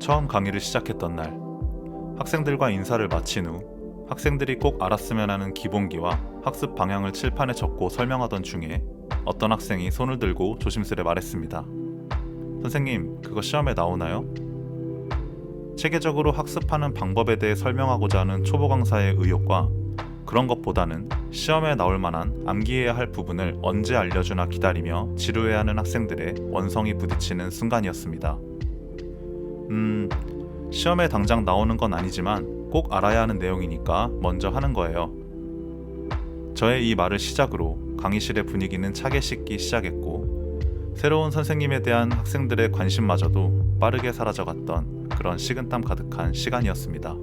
처음 강의를 시작했던 날, 학생들과 인사를 마친 후 학생들이 꼭 알았으면 하는 기본기와 학습 방향을 칠판에 적고 설명하던 중에 어떤 학생이 손을 들고 조심스레 말했습니다. 선생님, 그거 시험에 나오나요? 체계적으로 학습하는 방법에 대해 설명하고자 하는 초보 강사의 의욕과 그런 것보다는 시험에 나올 만한 암기해야 할 부분을 언제 알려주나 기다리며 지루해하는 학생들의 원성이 부딪히는 순간이었습니다. 시험에 당장 나오는 건 아니지만 꼭 알아야 하는 내용이니까 먼저 하는 거예요. 저의 이 말을 시작으로 강의실의 분위기는 차게 식기 시작했고, 새로운 선생님에 대한 학생들의 관심마저도 빠르게 사라져갔던 그런 식은땀 가득한 시간이었습니다.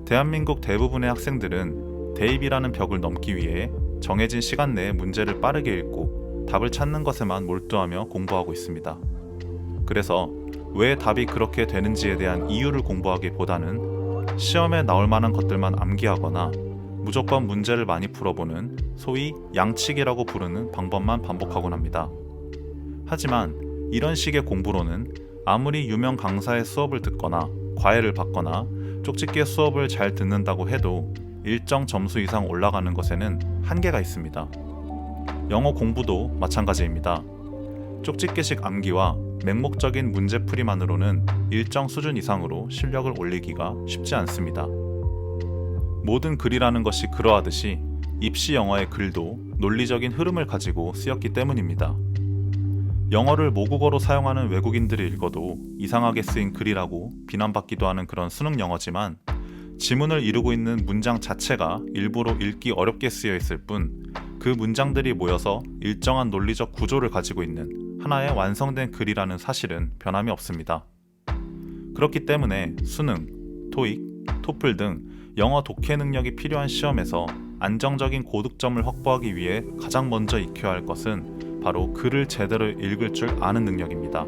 대한민국 대부분의 학생들은 대입이라는 벽을 넘기 위해 정해진 시간 내에 문제를 빠르게 읽고 답을 찾는 것에만 몰두하며 공부하고 있습니다. 그래서 왜 답이 그렇게 되는지에 대한 이유를 공부하기보다는 시험에 나올 만한 것들만 암기하거나 무조건 문제를 많이 풀어보는 소위 양치기라고 부르는 방법만 반복하곤 합니다. 하지만 이런 식의 공부로는 아무리 유명 강사의 수업을 듣거나 과외를 받거나 쪽집게 수업을 잘 듣는다고 해도 일정 점수 이상 올라가는 것에는 한계가 있습니다. 영어 공부도 마찬가지입니다. 쪽집게식 암기와 맹목적인 문제풀이만으로는 일정 수준 이상으로 실력을 올리기가 쉽지 않습니다. 모든 글이라는 것이 그러하듯이 입시 영어의 글도 논리적인 흐름을 가지고 쓰였기 때문입니다. 영어를 모국어로 사용하는 외국인들이 읽어도 이상하게 쓰인 글이라고 비난받기도 하는 그런 수능 영어지만, 지문을 이루고 있는 문장 자체가 일부러 읽기 어렵게 쓰여 있을 뿐 그 문장들이 모여서 일정한 논리적 구조를 가지고 있는 하나의 완성된 글이라는 사실은 변함이 없습니다. 그렇기 때문에 수능, 토익, 토플 등 영어 독해 능력이 필요한 시험에서 안정적인 고득점을 확보하기 위해 가장 먼저 익혀야 할 것은 바로 글을 제대로 읽을 줄 아는 능력입니다.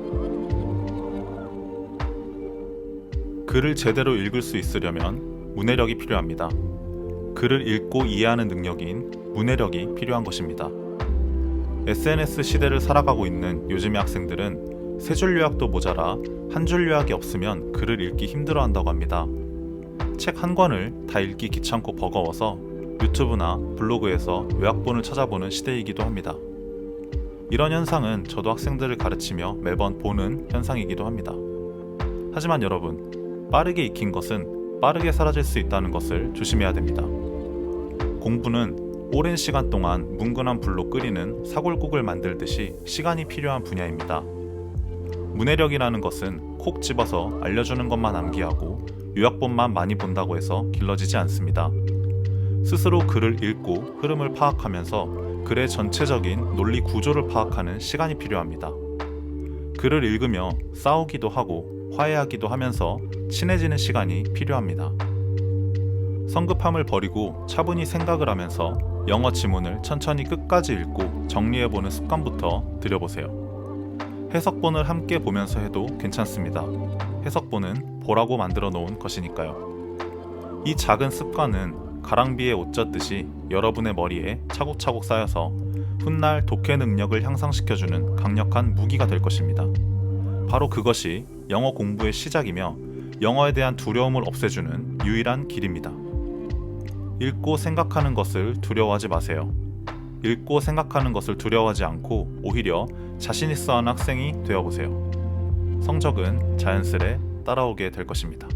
글을 제대로 읽을 수 있으려면 문해력이 필요합니다. 글을 읽고 이해하는 능력인 문해력이 필요한 것입니다. SNS 시대를 살아가고 있는 요즘의 학생들은 세 줄 요약도 모자라 한 줄 요약이 없으면 글을 읽기 힘들어한다고 합니다. 책 한 권을 다 읽기 귀찮고 버거워서 유튜브나 블로그에서 요약본을 찾아보는 시대이기도 합니다. 이런 현상은 저도 학생들을 가르치며 매번 보는 현상이기도 합니다. 하지만 여러분, 빠르게 익힌 것은 빠르게 사라질 수 있다는 것을 조심해야 됩니다. 공부는 오랜 시간 동안 뭉근한 불로 끓이는 사골국을 만들듯이 시간이 필요한 분야입니다. 문해력이라는 것은 콕 집어서 알려주는 것만 암기하고 요약본만 많이 본다고 해서 길러지지 않습니다. 스스로 글을 읽고 흐름을 파악하면서 글의 전체적인 논리 구조를 파악하는 시간이 필요합니다. 글을 읽으며 싸우기도 하고 화해하기도 하면서 친해지는 시간이 필요합니다. 성급함을 버리고 차분히 생각을 하면서 영어 지문을 천천히 끝까지 읽고 정리해보는 습관부터 들여보세요. 해석본을 함께 보면서 해도 괜찮습니다. 해석본은 보라고 만들어 놓은 것이니까요. 이 작은 습관은 가랑비에 옷 젖듯이 여러분의 머리에 차곡차곡 쌓여서 훗날 독해 능력을 향상시켜주는 강력한 무기가 될 것입니다. 바로 그것이 영어 공부의 시작이며 영어에 대한 두려움을 없애주는 유일한 길입니다. 읽고 생각하는 것을 두려워하지 마세요. 읽고 생각하는 것을 두려워하지 않고 오히려 자신 있어 하는 학생이 되어보세요. 성적은 자연스레 따라오게 될 것입니다.